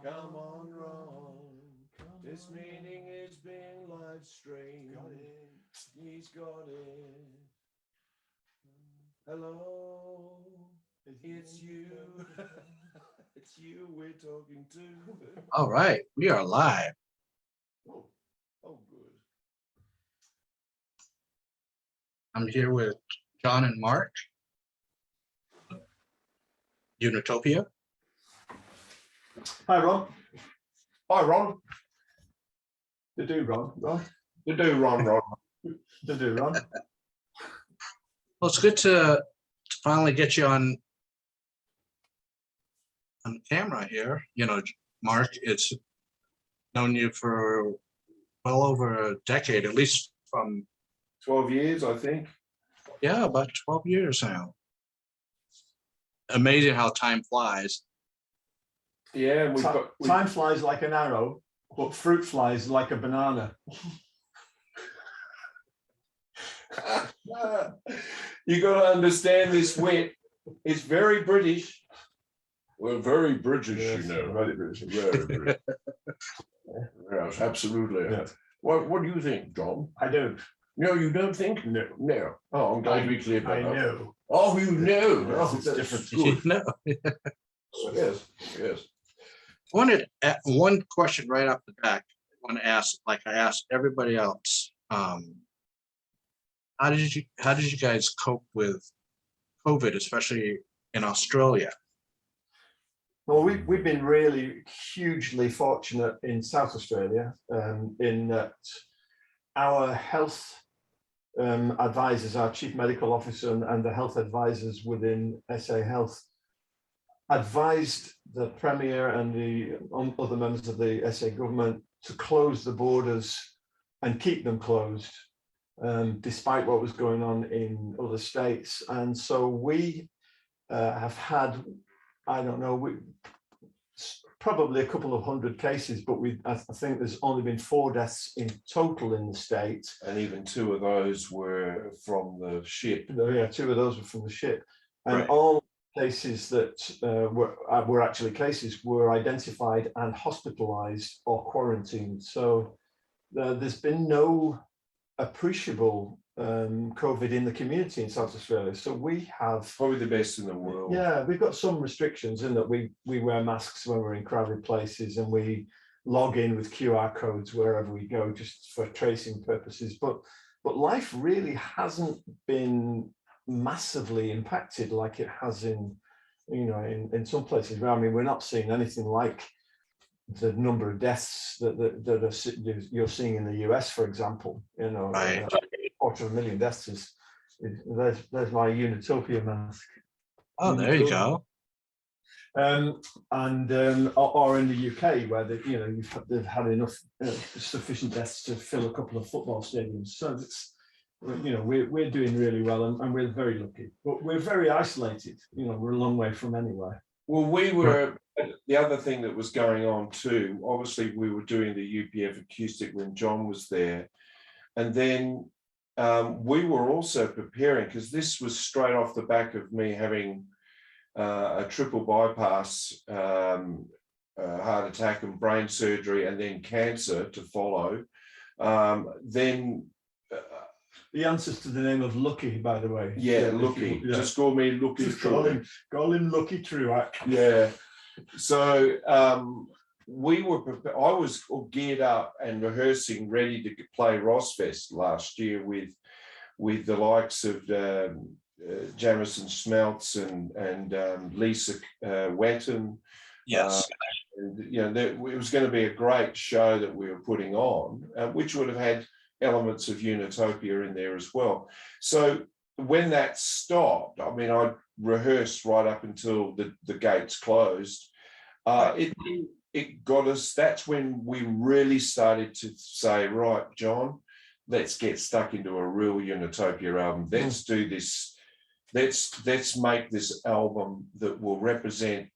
Come on, Ron. This meeting is being live streamed. Got it. He's got it. Hello. It's you. It's you we're talking to. All right, we are live. Oh, oh, good. I'm here with John and Mark. Unitopia. Hi, Ron. Hi, Ron. The do, Ron. Ron. You do, Ron. The do, Ron. Well, it's good to finally get you on camera here. You know, Mark, it's known you for well over a decade, at least from 12 years, I think. about 12 years now. Amazing how time flies. Yeah, and Time flies like an arrow, but fruit flies like a banana. You got to understand this wit. It's very British. Well, very British, Yes, you know. very British. Very British. Yes, absolutely. Yeah. What do you think, John? I don't. No, you don't think? No. No. Oh, I'm glad to be clear about I that. know. Oh, you know. Yes, Oh, it's that's different. good. No. Yes, yes. Wanted one question right off the back. I want to ask, like I asked everybody else. How did you guys cope with COVID, especially in Australia? Well, we've been really hugely fortunate in South Australia in that our health advisors, our chief medical officer and the health advisors within SA Health advised the Premier and the other members of the SA government to close the borders and keep them closed, despite what was going on in other states. And so we have had, I don't know, probably a couple of hundred cases, but I think there's only been 4 deaths in total in the state. And even 2 of those were from the ship. Yeah, 2 of those were from the ship. And Right. all cases that were actually cases were identified and hospitalized or quarantined. So there's been no appreciable COVID in the community in South Australia. So we have Probably the best in the world. Yeah, we've got some restrictions in that we wear masks when we're in crowded places and we log in with QR codes wherever we go just for tracing purposes. But life really hasn't been massively impacted like it has in in some places. I mean, we're not seeing anything like the number of deaths that you're seeing in the US, for example. Right. 250,000 deaths is there's my Unitopia mask. Oh, there you go. Or in the UK where they've had enough sufficient deaths to fill a couple of football stadiums. So it's we're doing really well and we're very lucky, but we're very isolated. We're a long way from anywhere. Well, we were, the other thing that was going on too, obviously we were doing the UPF acoustic when John was there. And then we were also preparing, because this was straight off the back of me having a triple bypass, heart attack and brain surgery, and then cancer to follow. The answers to the name of Lucky, by the way. Yeah, Lucky. Yeah. Just call me Lucky. Just call him Lucky Trueack. Yeah. So I was geared up and rehearsing, ready to play Rosfest last year with the likes of Jamison Smelts and Lisa Wetton. Yes. It was going to be a great show that we were putting on, which would have had elements of Unitopia in there as well. So when that stopped, I mean, I rehearsed right up until the gates closed. It got us, that's when we really started to say, right, John, let's get stuck into a real Unitopia album. Let's do this. Let's make this album that will represent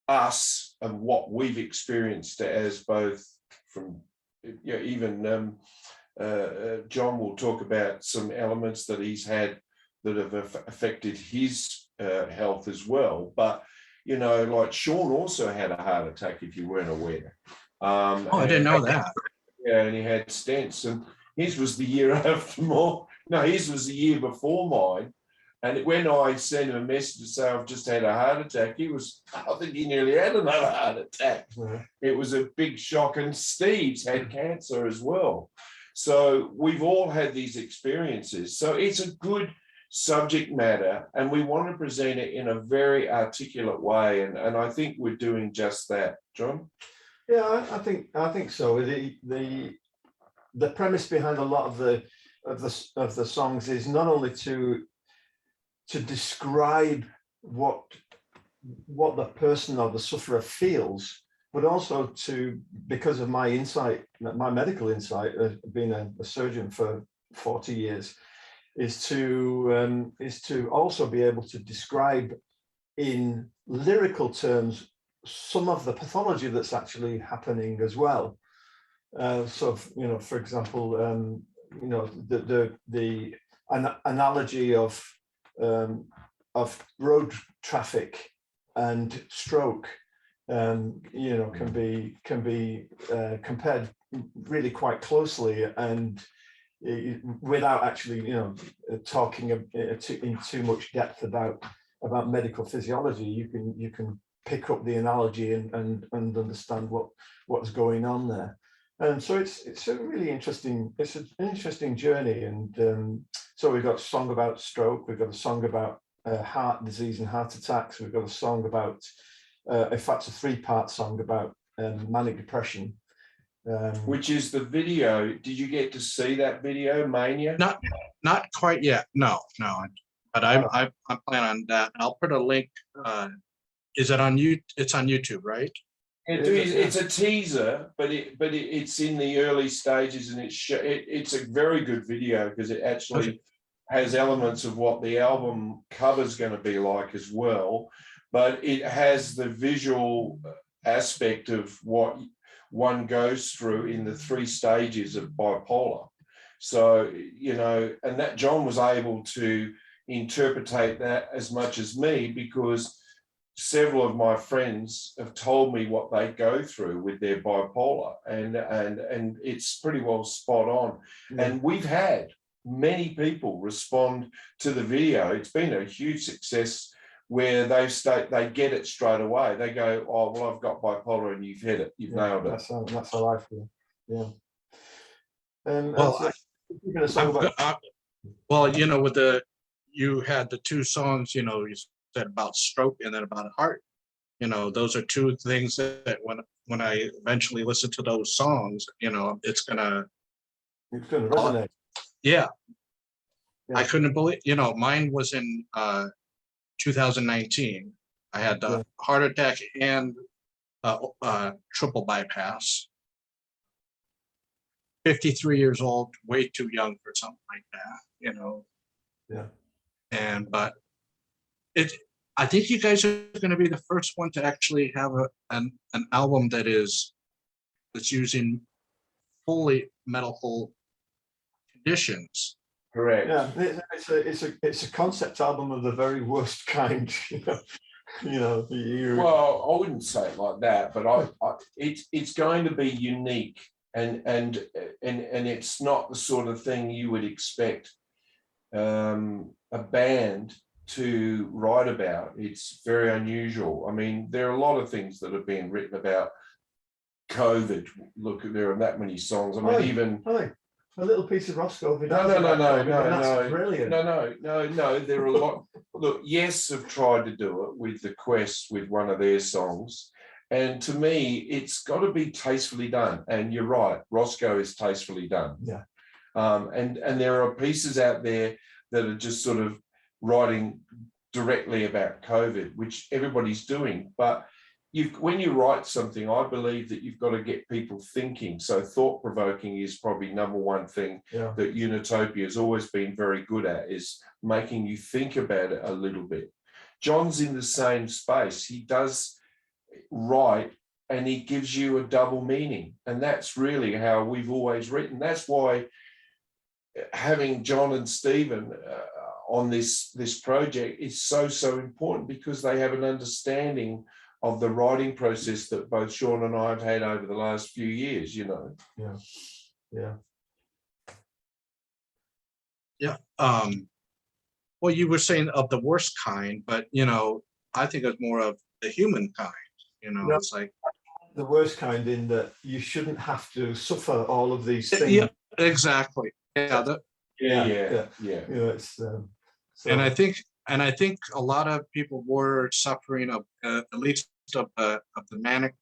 us and what we've experienced as both from, even John will talk about some elements that he's had that have affected his health as well. But you know, like Sean also had a heart attack, if you weren't aware. Oh, I didn't know that. Yeah, and he had stents, and his was the year after mine. No, his was the year before mine. And when I sent him a message to say I've just had a heart attack, I think he nearly had another heart attack. Yeah. It was a big shock. And Steve's had cancer as well. So we've all had these experiences. So it's a good subject matter, and we want to present it in a very articulate way. And I think we're doing just that, John. Yeah, I think so. The premise behind a lot of the songs is not only to describe what the person or the sufferer feels, but also to, because of my insight, my medical insight, being a surgeon for 40 years, is to also be able to describe in lyrical terms some of the pathology that's actually happening as well. So, you know, for example, you know, the analogy of road traffic and stroke, you know, can be compared really quite closely, and without actually, you know, talking in too much depth about medical physiology, you can pick up the analogy and understand what's going on there. And so it's a really interesting, it's an interesting journey. And so we've got a song about stroke, we've got a song about heart disease and heart attacks, we've got a song about, in fact, a 3-part song about manic depression. Which is the video. Did you get to see that video, Mania? Not quite yet. No. But I plan on that. I'll put a link. Is it on you? It's on YouTube, right? It's a teaser, but it's in the early stages, and it's a very good video because it actually has elements of what the album cover is going to be like as well, but it has the visual aspect of what one goes through in the 3 stages of bipolar. So, you know, and that John was able to interpretate that as much as me, because several of my friends have told me what they go through with their bipolar, and it's pretty well spot on. Yeah. And we've had many people respond to the video. It's been a huge success where they get it straight away. They go, oh, well, I've got bipolar, and you've hit it, you've nailed it. That's how I feel. Yeah. Well, well, you know, you had the 2 songs, you know, you said about stroke and then about heart. You know, those are 2 things that when I eventually listen to those songs, you know, it's gonna resonate. Yeah. I couldn't believe, you know, mine was in 2019. I had the heart attack and triple bypass. 53 years old, way too young for something like that, you know. Yeah. But I think you guys are going to be the first one to actually have an album that's using fully medical conditions. Correct. Yeah, it's a concept album of the very worst kind. Well, I wouldn't say it like that, but it's going to be unique, and it's not the sort of thing you would expect a band to write about. It's very unusual. I mean, there are a lot of things that have been written about COVID. Look, there are that many songs. I mean, even a little piece of Roscoe. No. That's brilliant. No. There are a lot. Look, Yes have tried to do it with The Quest, with one of their songs, and to me, it's got to be tastefully done. And you're right, Roscoe is tastefully done. Yeah. And there are pieces out there that are just sort of writing directly about COVID, which everybody's doing. But when you write something, I believe that you've got to get people thinking. So thought-provoking is probably number one thing that Unitopia has always been very good at, is making you think about it a little bit. John's in the same space. He does write, and he gives you a double meaning. And that's really how we've always written. That's why having John and Stephen on this project is so important, because they have an understanding of the writing process that both Sean and I have had over the last few years, you know. Yeah. Yeah. Well, you were saying of the worst kind, but you know, I think it's more of the human kind. You know, No. it's like The worst kind, in that you shouldn't have to suffer all of these things. yeah, exactly. Yeah. Yeah. You know, it's And I think a lot of people were suffering of at least of the manic,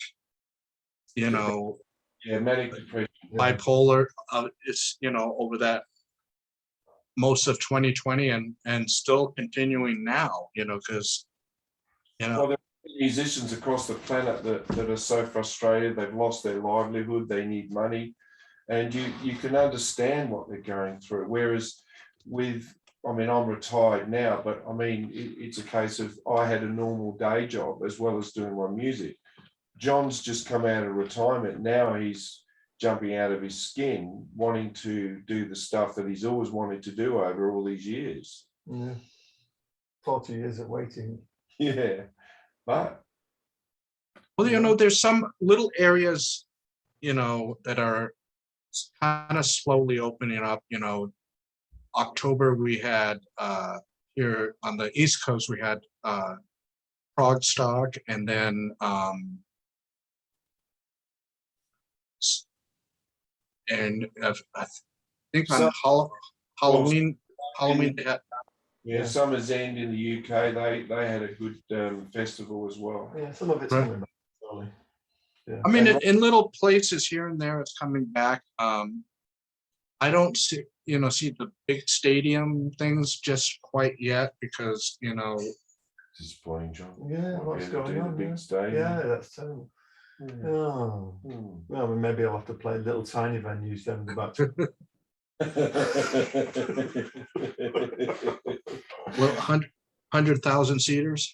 you know, Manic depression. bipolar. It's, you know, over that most of 2020 and still continuing now, you know, because you know. Well, there are musicians across the planet that are so frustrated, they've lost their livelihood, they need money, and you can understand what they're going through. Whereas with, I mean, I'm retired now, but I mean, it's a case of, I had a normal day job as well as doing my music. John's just come out of retirement. Now he's jumping out of his skin, wanting to do the stuff that he's always wanted to do over all these years. 40 years of waiting. Yeah, but Well, you know, there's some little areas, you know, that are kind of slowly opening up. You know, October we had here on the East Coast, we had Prague Stock, and then I think on Halloween they had, yeah, Summer's End in the UK, they had a good festival as well. Yeah, some of it's Right. coming back slowly. Yeah. I mean, in little places here and there, it's coming back. I don't see the big stadium things just quite yet, because, you know. Disappointing, John. Yeah, what's going on? Big stadium. Yeah, that's terrible. Oh, well, maybe I'll have to play little tiny venues then. Well, 100,000 seaters.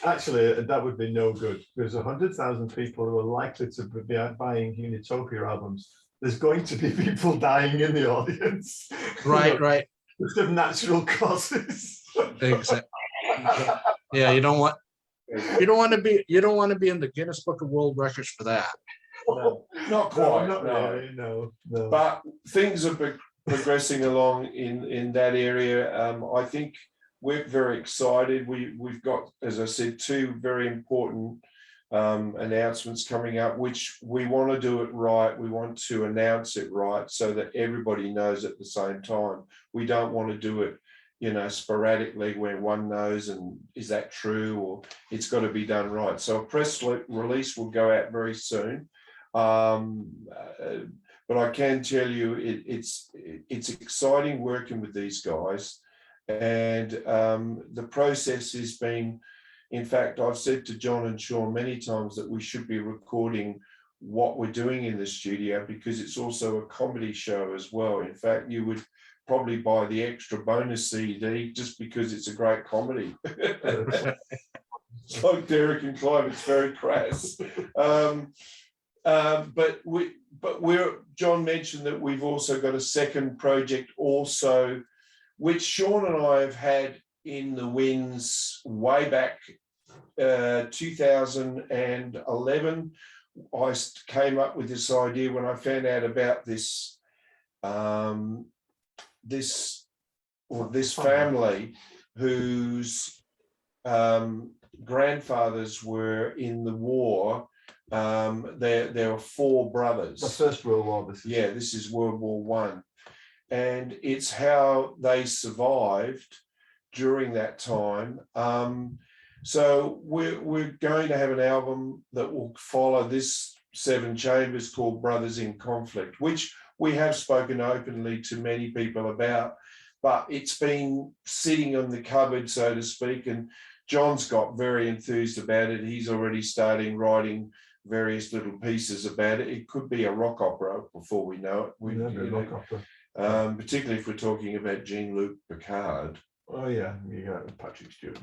Actually, that would be no good. There's 100,000 people who are likely to be buying Unitopia albums. There's going to be people dying in the audience. Right, right. Just of natural causes. Exactly. Yeah, you don't want to be in the Guinness Book of World Records for that. No, not quite. Not really, no. But things are progressing along in that area. I think we're very excited. We've got, as I said, two very important announcements coming up, which we want to do it right. We want to announce it right so that everybody knows at the same time. We don't want to do it, you know, sporadically where one knows and is that true, or it's got to be done right. So a press release will go out very soon. But I can tell you it's exciting working with these guys, and the process has been, in fact, I've said to John and Sean many times that we should be recording what we're doing in the studio, because it's also a comedy show as well. In fact, you would probably buy the extra bonus CD just because it's a great comedy. It's like Derek and Clive, it's very crass. But John mentioned that we've also got a second project also, which Sean and I have had in the winds way back 2011. I came up with this idea when I found out about this family whose grandfathers were in the war. There were four brothers. The First World War. This is World War One, and it's how they survived during that time. So we're going to have an album that will follow this 7 chambers called Brothers in Conflict, which we have spoken openly to many people about, but it's been sitting on the cupboard, so to speak, and John's got very enthused about it. He's already starting writing various little pieces about it. It could be a rock opera before we know it. Rock opera. Particularly if we're talking about Jean-Luc Picard. Oh yeah, you got Patrick Stewart.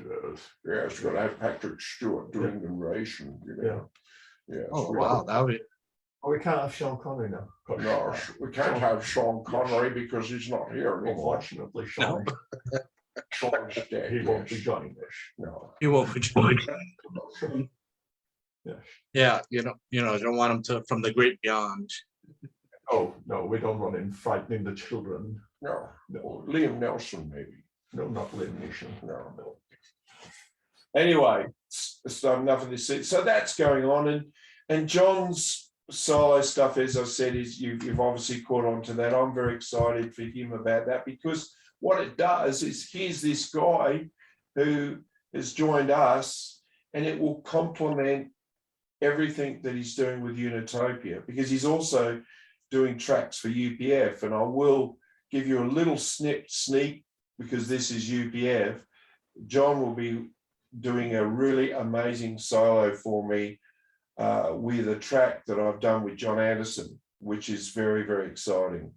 Yeah, it's got to have Patrick Stewart doing the narration. You know? Yeah. Oh wow, that would be. Oh, we can't have Sean Connery now. No, we can't have Sean Connery because he's not here anymore. Unfortunately, Sean, Sean's dead. he won't be yes. joining us. No. He won't be joining. Yes. Yeah, you don't want him to from the great beyond. Oh, no, we don't want him frightening the children. No. Liam Nelson, maybe. No, not Liam Neeson. No. Anyway, so enough of this. So that's going on, and John's solo stuff, as I said, is you've obviously caught on to that. I'm very excited for him about that, because what it does is here's this guy who has joined us, and it will complement everything that he's doing with Unitopia, because he's also doing tracks for UPF, and I will give you a little sneak because this is UPF. John will be doing a really amazing solo for me with a track that I've done with John Anderson, which is very, very exciting.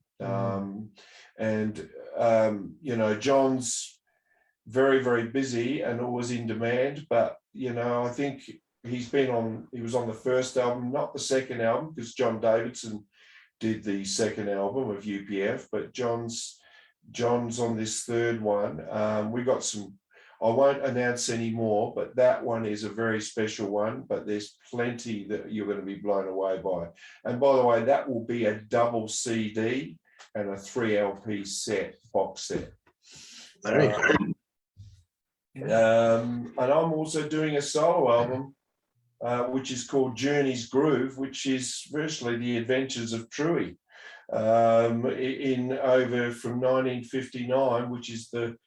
John's very, very busy and always in demand, but I think he was on the first album, not the second album, because John Davidson did the second album of UPF, but John's on this third one. We got some, I won't announce any more, but that one is a very special one, but there's plenty that you're going to be blown away by. And by the way, that will be a double CD and a 3 LP box set. There you go. And I'm also doing a solo album, which is called Journey's Groove, which is virtually the adventures of Truey in over from 1959, which is the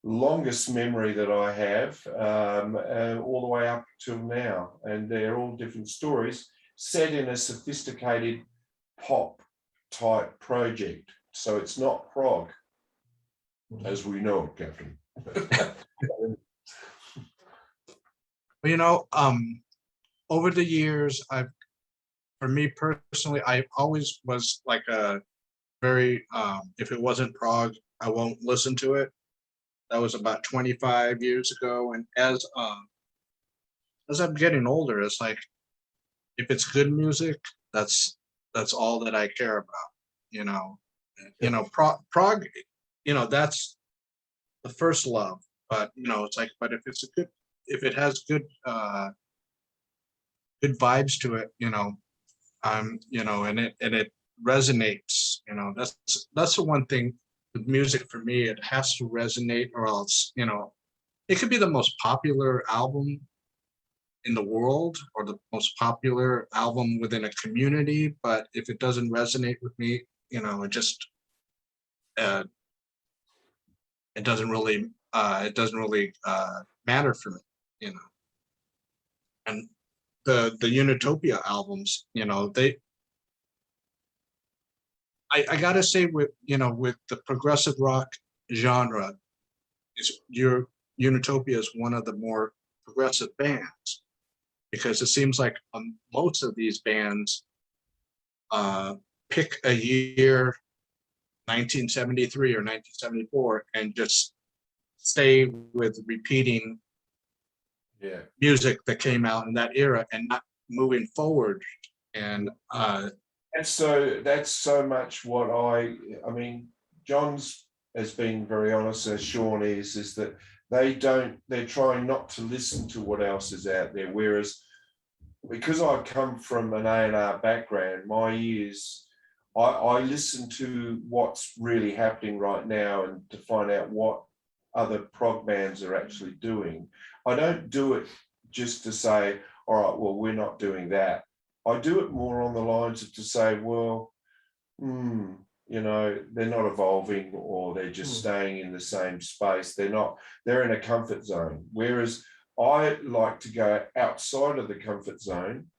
longest memory that I have, all the way up till now. And they're all different stories set in a sophisticated pop type project. So it's not prog, as we know it, Captain. Over the years, for me personally, I always was like a very, if it wasn't prog, I won't listen to it. That was about 25 years ago. And as I'm getting older, it's like, if it's good music, that's all that I care about, prog, that's the first love, but it's like, but if it has good vibes to it, and it resonates, that's the one thing with music for me. It has to resonate, or else, it could be the most popular album in the world or the most popular album within a community, but if it doesn't resonate with me, it just it doesn't really matter for me, and the Unitopia albums, I gotta say, with the progressive rock genre, your Unitopia is one of the more progressive bands, because it seems like most of these bands pick a year, 1973 or 1974, and just stay with repeating music that came out in that era and not moving forward. And that's so much what I mean, John's has been very honest, as Sean is that they're trying not to listen to what else is out there. Whereas, because I come from an A&R background, my ears, I listen to what's really happening right now and to find out what other prog bands are actually doing. I don't do it just to say, all right, well, we're not doing that. I do it more on the lines of to say, well, they're not evolving, or they're just staying in the same space. They're in a comfort zone. Whereas I like to go outside of the comfort zone.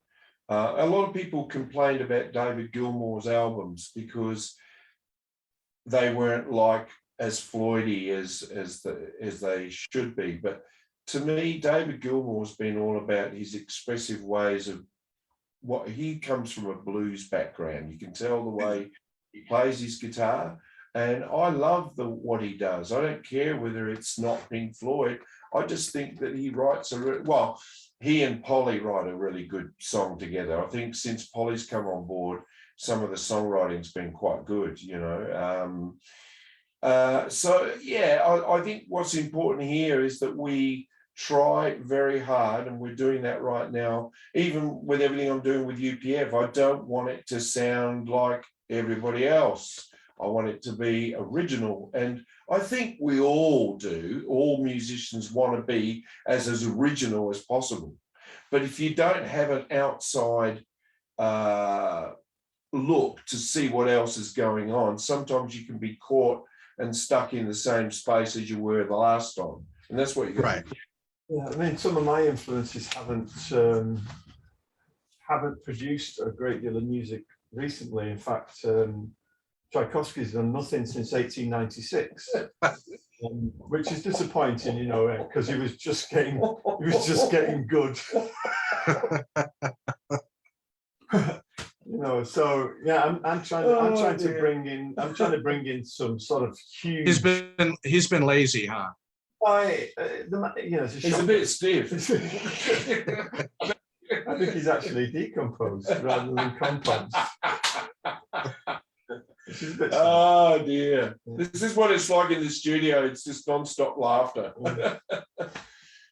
A lot of people complained about David Gilmour's albums because they weren't like as Floydy as they should be. But to me, David Gilmour's been all about his expressive ways of what he comes from, a blues background. You can tell the way he plays his guitar, and I love what he does. I don't care whether it's not Pink Floyd. I just think that he writes he and Polly write a really good song together. I think since Polly's come on board, some of the songwriting's been quite good, you know. So yeah, I think what's important here is that we try very hard, and we're doing that right now. Even with everything I'm doing with UPF, I don't want it to sound like everybody else. I want it to be original, and I think we all do. All musicians want to be as original as possible. But if you don't have an outside look to see what else is going on, sometimes you can be caught and stuck in the same space as you were the last time, and that's what you got. Right. Yeah, I mean, some of my influences haven't produced a great deal of music recently. In fact, Tchaikovsky's done nothing since 1896, which is disappointing, you know, because he was just getting good. You know, so yeah, I'm trying to bring in some sort of huge. He's been lazy, huh? He's a bit stiff. I think he's actually decomposed rather than composed. Oh dear. This is what it's like in the studio. It's just non-stop laughter.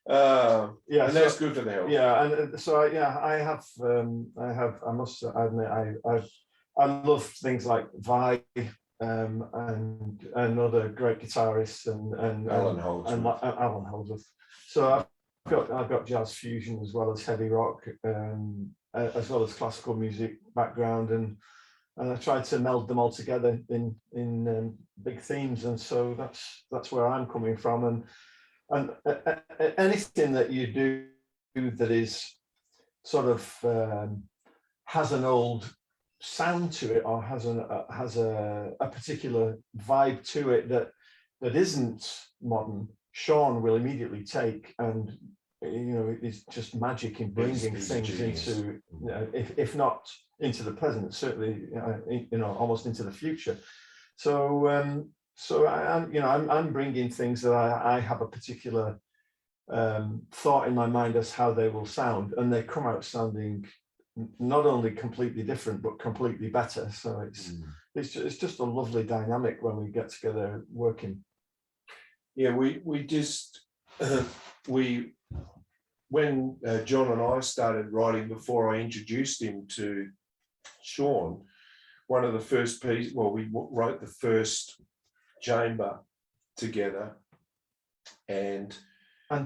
Yeah, and that's good for the health. Yeah, and so I must admit, I love things like Vi and other great guitarists and Alan Holdsworth. So I've got jazz fusion as well as heavy rock, as well as classical music background, and I tried to meld them all together in big themes, and so that's where I'm coming from, and anything that you do that is sort of has an old sound to it, or has a particular vibe to it that isn't modern, Sean will immediately take, and you know, it's just magic in bringing things into, you know, if not into the present, certainly you know, almost into the future. So I'm bringing things that I have a particular thought in my mind as how they will sound, and they come out sounding not only completely different but completely better. So it's just a lovely dynamic when we get together working. Yeah, we just when John and I started writing, before I introduced him to Sean, one of the first pieces, well, we wrote the first chamber together, and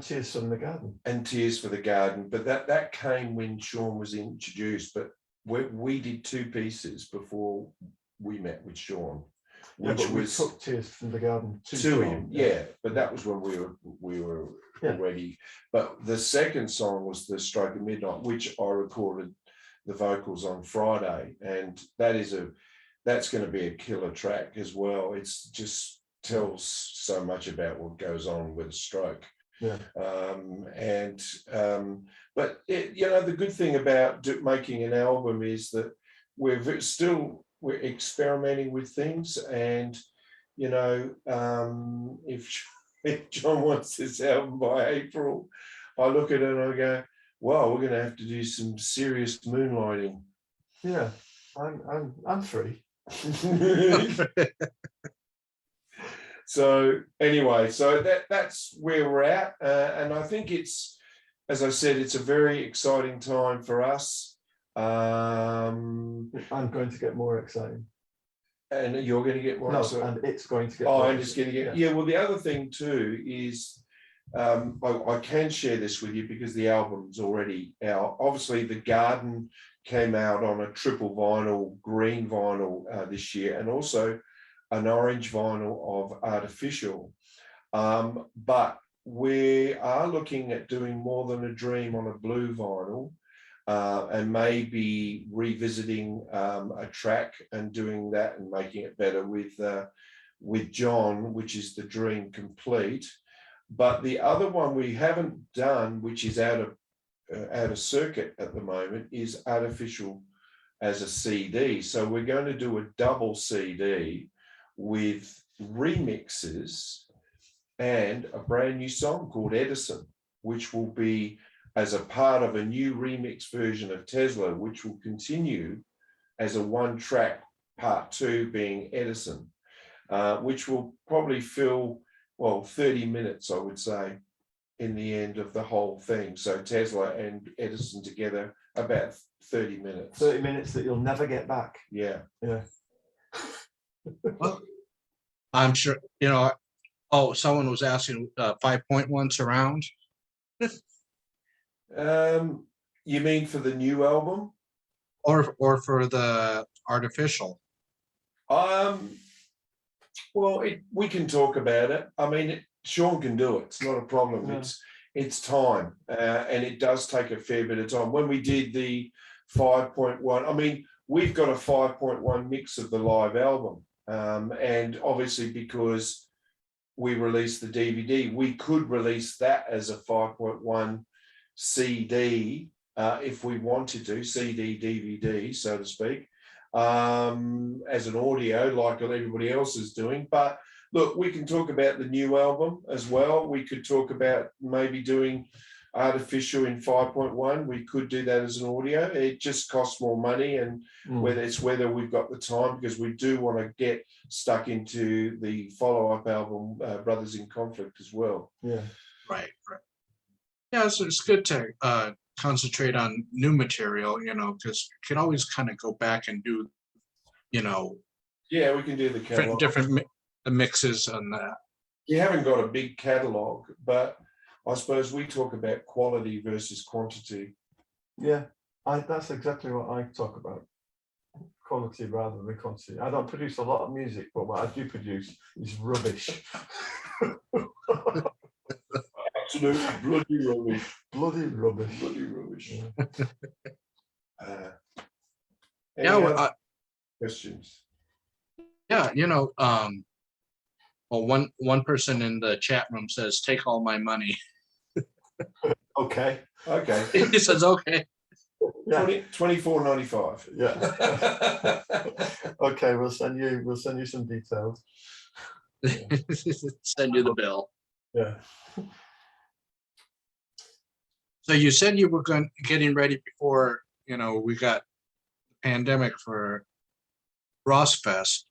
Tears from the Garden. And Tears for the Garden, but that came when Sean was introduced. But we did two pieces before we met with Sean, which we was took Tears from the Garden to him. Yeah, but that was when we were already. But the second song was The Stroke of Midnight, which I recorded the vocals on Friday, and that's going to be a killer track as well. It's just tells so much about what goes on with a stroke. Yeah. But you know, the good thing about making an album is that we're experimenting with things, and you know, if John wants this album by April, I look at it and I go, well, we're going to have to do some serious moonlighting. Yeah, I'm free. So anyway, so that's where we're at, and I think it's, as I said, it's a very exciting time for us. I'm going to get more exciting. And you're going to get more exciting. And it's going to get. Oh, more and it's going to get. Yeah. Well, the other thing too is, I can share this with you because the album's already out. Obviously, The Garden came out on a triple vinyl, green vinyl this year, and also an orange vinyl of Artificial. But we are looking at doing More Than a Dream on a blue vinyl, and maybe revisiting a track and doing that and making it better with John, which is The Dream Complete. But the other one we haven't done, which is out of circuit at the moment, is Artificial as a CD. So we're going to do a double CD with remixes and a brand new song called Edison, which will be as a part of a new remix version of Tesla, which will continue as a one-track part 2 being Edison, which will probably fill, well, 30 minutes, I would say, in the end of the whole thing. So Tesla and Edison together, about 30 minutes. 30 minutes that you'll never get back. Yeah. Yeah. Well, I'm sure, you know, oh, someone was asking 5.1 surround. You mean for the new album? Or for the artificial. Well, we can talk about it. I mean, Sean can do it. It's not a problem. Yeah. It's time, and it does take a fair bit of time. When we did the 5.1, I mean, we've got a 5.1 mix of the live album, and obviously because we released the DVD, we could release that as a 5.1 CD if we wanted to, CD, DVD, so to speak, as an audio like everybody else is doing. But look, we can talk about the new album as well. We could talk about maybe doing artificial in 5.1. We could do that as an audio. It just costs more money, and whether we've got the time, because we do want to get stuck into the follow-up album, Brothers in Conflict, as well. Yeah. Right. Yeah, so it's good to concentrate on new material, you know, because you can always kind of go back and do, you know, Yeah, we can do the catalog. different mixes on that. You haven't got a big catalog, but I suppose we talk about quality versus quantity. Yeah, that's exactly what I talk about. Quality rather than quantity. I don't produce a lot of music, but what I do produce is rubbish. Absolutely bloody rubbish. Bloody rubbish. Bloody rubbish. Yeah. Any Yeah, well, other questions? yeah, you know, well, one person in the chat room says, "Take all my money." Okay. Okay. He says, "Okay." Yeah. $24.95. Yeah. Okay, we'll send you some details. Send you the bill. Yeah. So you said you were getting ready before, you know, we got the pandemic for Rossfest.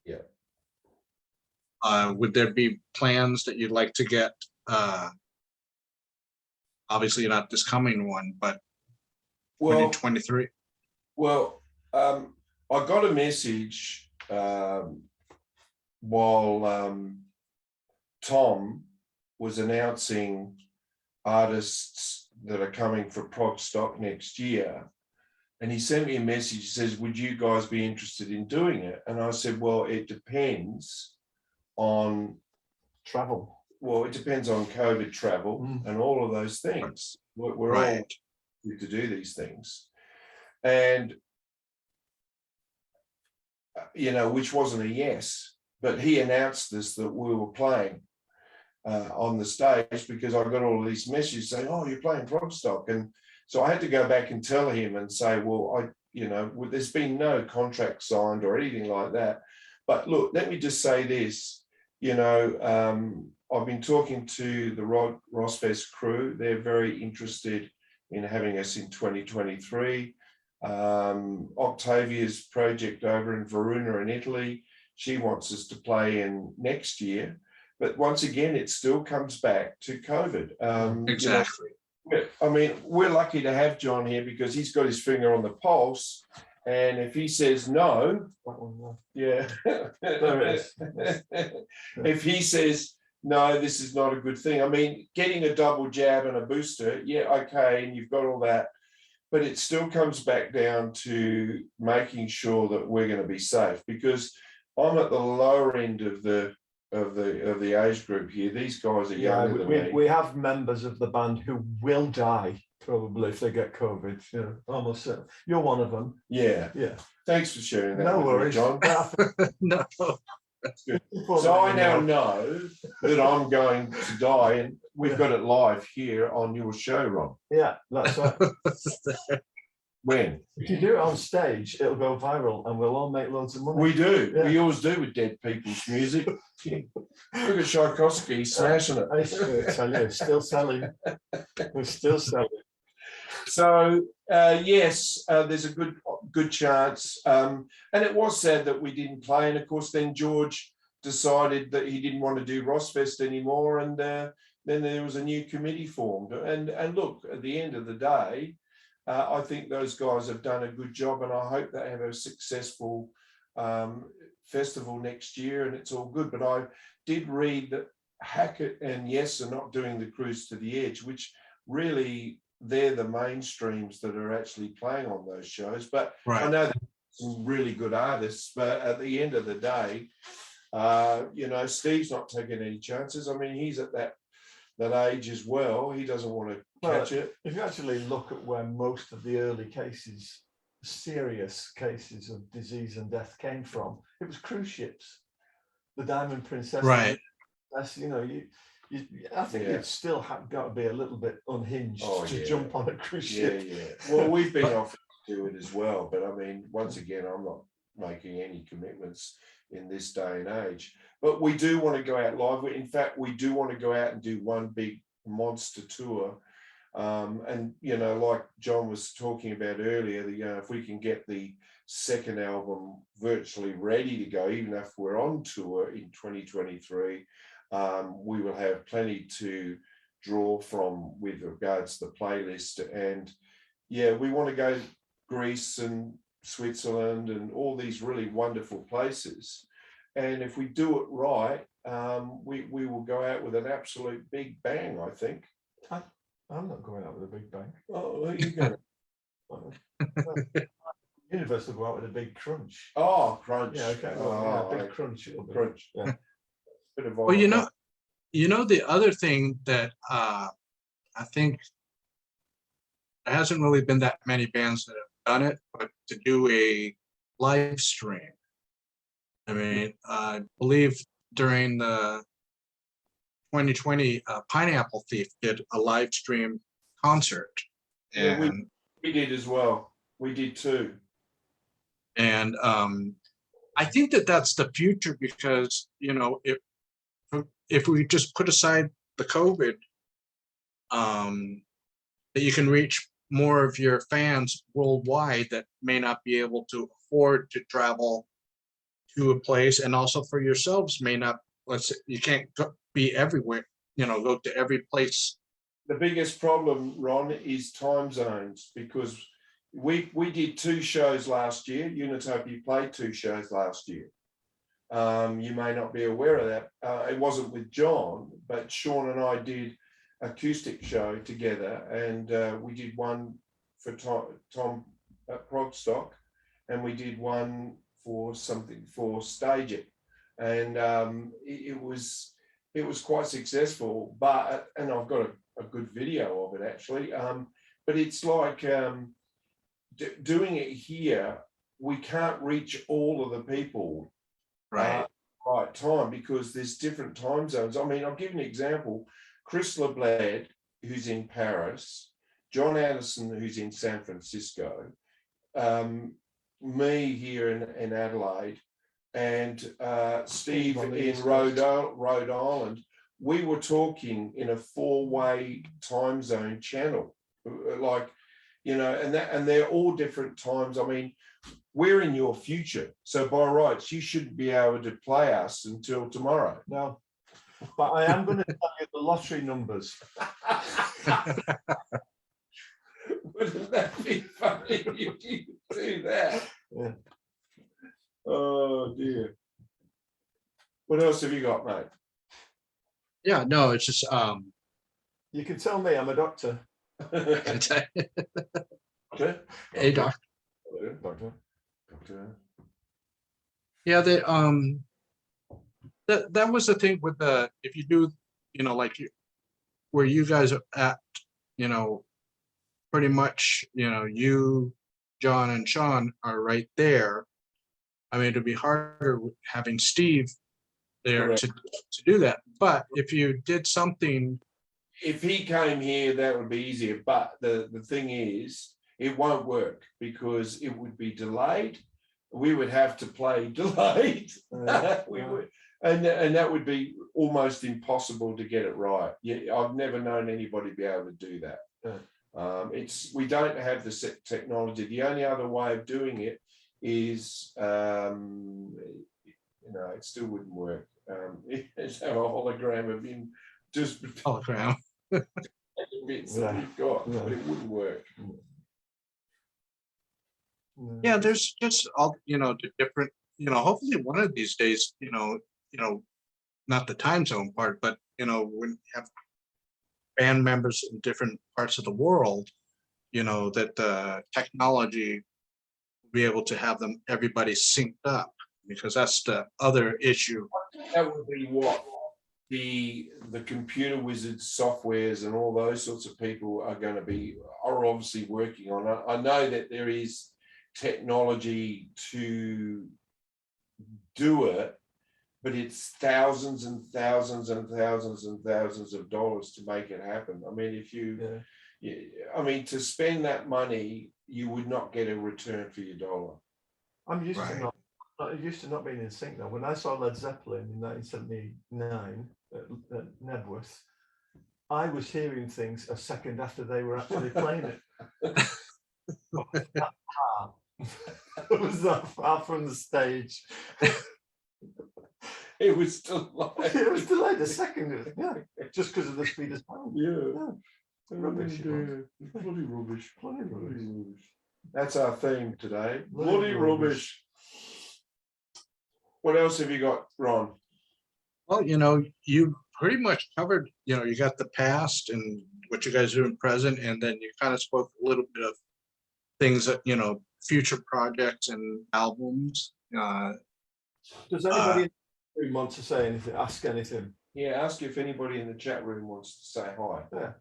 Yeah. Would there be plans that you'd like to get? Obviously not this coming one, but 2023. Well, I got a message while Tom was announcing artists that are coming for Prog Stock next year. And he sent me a message. He says, "Would you guys be interested in doing it?" And I said, "Well, it depends on Travel. Well, it depends on COVID travel and all of those things. We're all need to do these things." And, you know, which wasn't a yes, but he announced this, that we were playing on the stage, because I got all of these messages saying, "Oh, you're playing Prog Stock." And so I had to go back and tell him and say, well, there's been no contract signed or anything like that. But look, let me just say this, you know, I've been talking to the Rossfest crew. They're very interested in having us in 2023. Octavia's project over in Verona in Italy, she wants us to play in next year. But once again, it still comes back to COVID. Exactly. You know, I mean, we're lucky to have John here because he's got his finger on the pulse. And if he says no, yeah, There is. if he says, no, this is not a good thing. I mean, getting a double jab and a booster, yeah, okay, and you've got all that, but it still comes back down to making sure that we're going to be safe, because I'm at the lower end of the age group here. These guys are younger than me. We have members of the band who will die probably if they get COVID. You know, almost. You're one of them. Yeah. Yeah. Thanks for sharing that. No with me, worries, John. No. That's good. So I now know that I'm going to die, and we've got it live here on your show, Ron. Yeah, that's right. When? If you do it on stage, it'll go viral and we'll all make loads of money. We do. Yeah. We always do with dead people's music. Look at Tchaikovsky smashing it. I tell you, still selling. We're still selling. So yes, there's a good chance. And it was sad that we didn't play. And of course, then George decided that he didn't want to do Rossfest anymore. And then there was a new committee formed. And look, at the end of the day, I think those guys have done a good job, and I hope they have a successful festival next year, and it's all good. But I did read that Hackett and Yes are not doing the Cruise to the Edge, which really they're the mainstreams that are actually playing on those shows. But Right. I know there's some really good artists, but at the end of the day, you know, Steve's not taking any chances. I mean, he's at that age as well. He doesn't want to catch it. If you actually look at where most of the early cases, serious cases of disease and death came from, it was cruise ships. The Diamond Princess. Right. That's, you know, I think it's still got to be a little bit unhinged to jump on a cruise ship. Yeah. Well, we've been offered to do it as well, but I mean, once again, I'm not making any commitments in this day and age. But we do want to go out live. In fact, we do want to go out and do one big monster tour. And, you know, like John was talking about earlier, you know, if we can get the second album virtually ready to go, even if we're on tour in 2023, we will have plenty to draw from with regards to the playlist. And yeah, we want to go to Greece and Switzerland and all these really wonderful places. And if we do it right, we will go out with an absolute big bang, I think. I'm not going out with a big bang. Oh, who are you going? Universe will go out with a big crunch. Oh, crunch. Yeah, okay. Oh, big crunch. It'll be. crunch. Yeah. Bit of Well, you know, the other thing that I think there hasn't really been that many bands that have done it, but to do a live stream. I mean, I believe during the 2020 Pineapple Thief did a live stream concert. Yeah, And we did as well. We did too. And I think that that's the future, because, you know, if we just put aside the COVID, that you can reach more of your fans worldwide that may not be able to afford to travel to a place, and also for yourselves may not, let's say, you can't be everywhere, you know, go to every place. The biggest problem, Ron, is time zones, because we did 2 shows last year. Unitopia played 2 shows last year. You may not be aware of that. It wasn't with John, but Sean and I did acoustic show together, and we did one for Tom Progstock, and we did one for Stage It, and it was quite successful. But and I've got a good video of it actually. But it's like doing it here, we can't reach all of the people right time, because there's different time zones. I mean, I'll give you an example. Chris LeBlad, who's in Paris, John Anderson, who's in San Francisco, me here in Adelaide, and Steve in Rhode Island, we were talking in a 4-way time zone channel, like, you know, and they're all different times. I mean, we're in your future, so by rights, you shouldn't be able to play us until tomorrow. No, but I am going to tell you the lottery numbers. Wouldn't that be funny if you do that? Yeah. Oh dear. What else have you got, mate? Yeah, no, it's just You can tell me, I'm a doctor. Okay. hey doc. Doctor. Yeah, that was the thing with the, if you do, you know, like where you guys are at, you know, pretty much, you know, you, John and Sean are right there. I mean, it'd be harder having Steve there to do that. But if you did something, if he came here, that would be easier. But the thing is, it won't work because it would be delayed. We would have to play delayed. We would, and that would be almost impossible to get it right. Yeah, I've never known anybody be able to do that. We don't have the technology. The only other way of doing it is, it still wouldn't work. It's have a hologram of him just Hologram. bits that we've got, but it wouldn't work. Yeah, there's just all, the different, hopefully one of these days, not the time zone part, but, when you have band members in different parts of the world, that the technology will be able to have everybody synced up, because that's the other issue. That would be what the computer wizards softwares and all those sorts of people are obviously working on. I know that there is technology to do it, but it's thousands and thousands and thousands and thousands of dollars to make it happen. I mean, to spend that money, you would not get a return for your dollar. I'm used to not being in sync now. When I saw Led Zeppelin in 1979 at Nebworth, I was hearing things a second after they were actually playing it. It was that far from the stage. It was delayed. It was delayed a second, just because of the speed of sound. Yeah. Rubbish. Bloody rubbish. Bloody rubbish. That's our theme today. Bloody Rubbish. What else have you got, Ron? Well, you pretty much covered, you got the past and what you guys do in present, and then you kind of spoke a little bit of things that, future projects and albums. Does anybody in the room want to say anything, ask anything? Yeah, ask if anybody in the chat room wants to say hi. Yeah.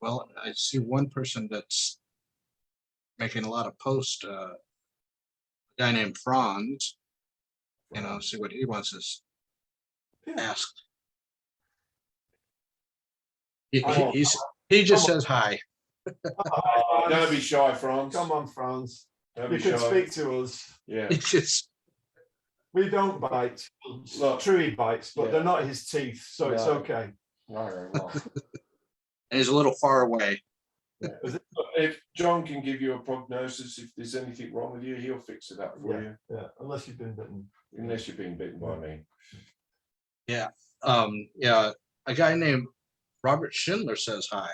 Well, I see one person that's making a lot of posts, a guy named Franz, see what he wants to ask. He just says hi. Don't be shy, Franz. Come on, Franz. Don't You be can shy. speak to us. Yeah. He just, We don't bite. Look. Truey bites, but Yeah. they're not his teeth, so it's No. okay. No, well. and he's a little far away. If John can give you a prognosis, if there's anything wrong with you, he'll fix it up for you. Yeah, unless you've been bitten. Unless you've been bitten by me. A guy named Robert Schindler says hi.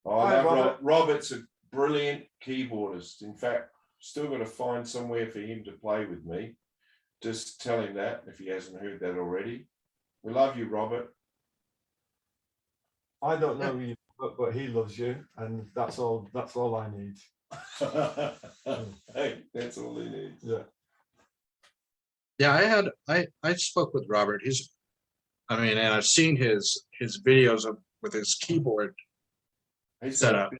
Oh, Hi, Robert. Robert's a brilliant keyboardist. In fact, still got to find somewhere for him to play with me. Just tell him that if he hasn't heard that already. We love you, Robert. I don't know you, but he loves you, and that's all I need. Hey, that's all he needs. Yeah. I spoke with Robert. And I've seen his videos with his keyboard setup.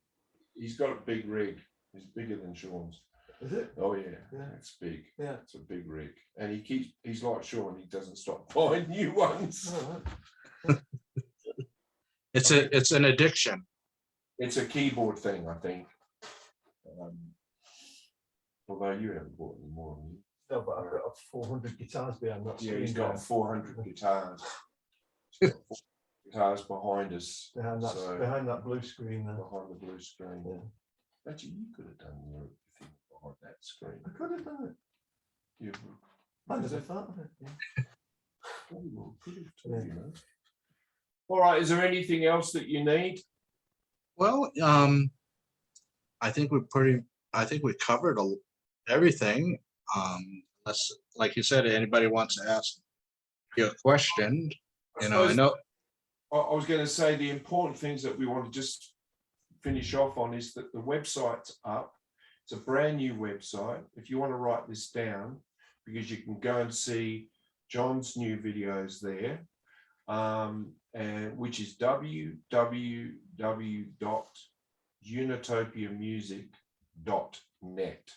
He's got a big rig. He's bigger than Sean's. Is it? Oh yeah, it's big. Yeah. It's a big rig. And he's like Sean, he doesn't stop buying new ones. All right. It's an addiction. It's a keyboard thing, I think. Although you haven't bought any more than you. No, but I've got 400 guitars behind that screen. Yeah, he's got there. 400 guitars. He's got 400 guitars behind us. Behind that blue screen there. Behind the blue screen. Yeah. Actually, you could have done your thing behind that screen. I could have done it. I never thought of it. Yeah. All right, is there anything else that you need? Well, I think we covered everything. Unless, like you said, anybody wants to ask you a question, I know. I was going to say the important things that we want to just finish off on is that the website's up. It's a brand new website. If you want to write this down, because you can go and see John's new videos there, and which is www.unitopiamusic.net.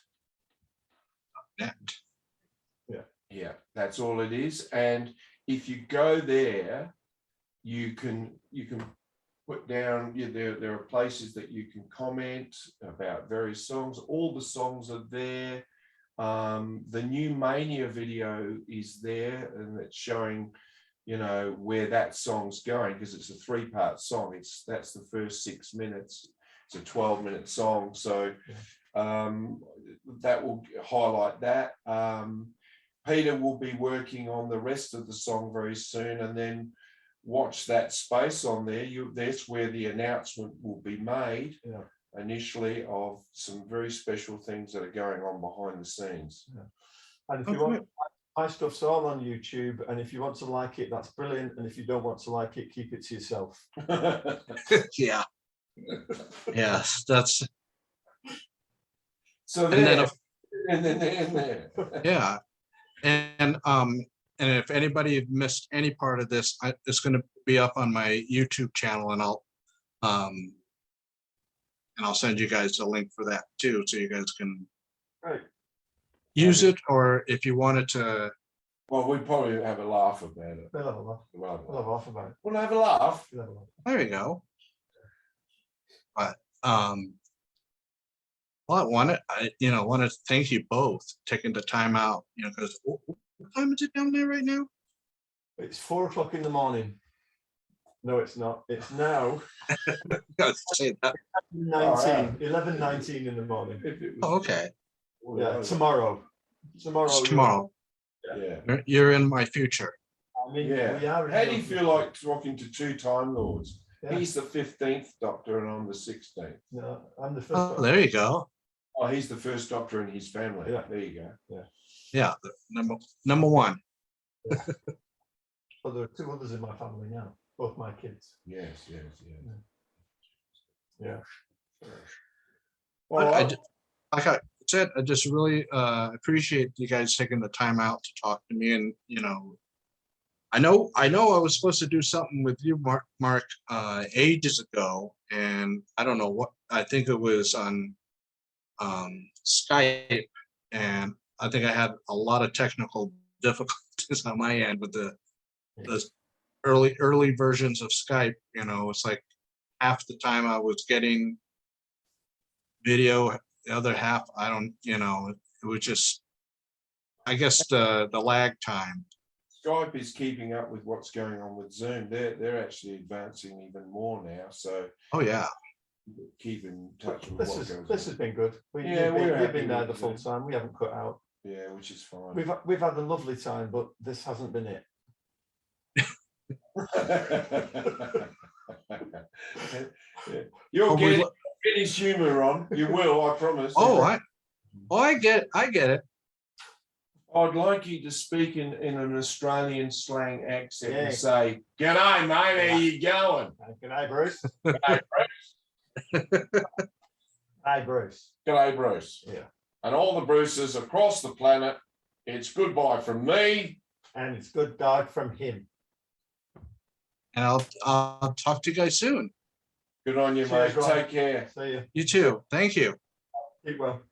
Yeah, that's all it is. And if you go there, you can put down, there are places that you can comment about various songs. All the songs are there. The new Mania video is there, and it's showing, where that song's going, because it's a 3-part song. That's the first 6 minutes. It's a 12-minute song, so that will highlight that. Peter will be working on the rest of the song very soon, and then watch that space on there. That's where the announcement will be made initially of some very special things that are going on behind the scenes. And if you want, my stuff's all on YouTube, and if you want to like it, that's brilliant. And if you don't want to like it, keep it to yourself. Yeah. Yes, that's. So And then, there. yeah, and if anybody missed any part of this, it's going to be up on my YouTube channel, and I'll send you guys a link for that too, so you guys can use it, or if you wanted to. Well, we'd probably have a laugh about it. We'll have a laugh. We'll have a laugh about it. We'll have a laugh. We'll have a laugh. There you go. But well, I want to thank you both taking the time out. Because what time is it down there right now? It's 4 o'clock in the morning. No, it's not. It's now Say that. 11:19 in the morning. Oh, okay. Yeah, tomorrow. It's tomorrow. Yeah. You're in my future. I mean, Yeah. we are. How do you feel like talking to 2 Time Lords? Yeah. He's the 15th Doctor, and I'm the 16th. No, I'm the first. Oh, there you go. Oh, he's the first Doctor in his family. Yeah. There you go. Yeah, the number one. But there are 2 others in my family now, both my kids. Yes. Yeah. Well, Like I said, I just really appreciate you guys taking the time out to talk to me, and I know I was supposed to do something with you, Mark, ages ago, and I don't know what. I think it was on Skype, and I think I had a lot of technical difficulties on my end with the early versions of Skype. It's like half the time I was getting video, the other half I don't. It was just, I guess, the lag time. Skype is keeping up with what's going on with Zoom. They're actually advancing even more now. So Oh yeah. keep in touch with This what goes has on. been good. we're We've happy been there with the full it. time. We haven't cut out. Yeah, which is fine. We've had a lovely time, but this hasn't been it. You'll Oh, get his humor on. You will, I promise. I get it. I'd like you to speak in an Australian slang accent Yeah. and say, "G'day, mate. How you going?" G'day, Bruce. G'day, Bruce. Hi, Bruce. G'day, Bruce. Yeah. And all the Bruces across the planet, it's goodbye from me. And it's good dog from him. And I'll talk to you guys soon. Good on you, Cheers, mate. Ron. Take care. See you. You too. Thank you. Keep well.